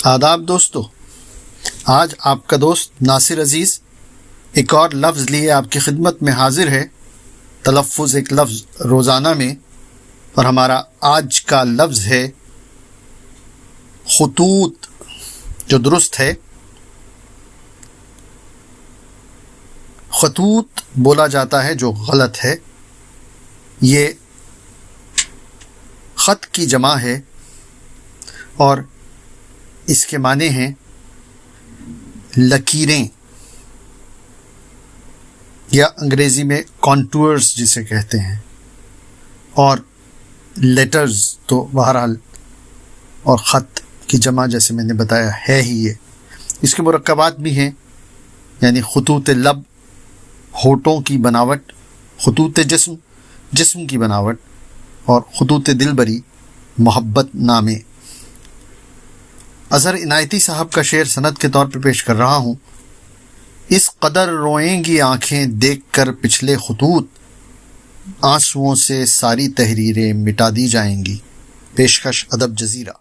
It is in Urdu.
آداب دوستو، آج آپ کا دوست ناصر عزیز ایک اور لفظ لیے آپ کی خدمت میں حاضر ہے۔ تلفظ ایک لفظ روزانہ میں، اور ہمارا آج کا لفظ ہے خطوط، جو درست ہے خطوط بولا جاتا ہے، جو غلط ہے۔ یہ خط کی جمع ہے اور اس کے معنی ہیں لکیریں، یا انگریزی میں کانٹورز جسے کہتے ہیں، اور لیٹرز تو بہرحال، اور خط کی جمع جیسے میں نے بتایا ہے ہی یہ۔ اس کے مرکبات بھی ہیں، یعنی خطوط لب ہونٹوں کی بناوٹ، خطوط جسم کی بناوٹ، اور خطوط دلبری محبت نامے۔ اظہر عنایتی صاحب کا شعر سند کے طور پر پیش کر رہا ہوں۔ اس قدر روئیں گی آنکھیں دیکھ کر پچھلے خطوط، آنسوؤں سے ساری تحریریں مٹا دی جائیں گی۔ پیشکش ادب جزیرہ۔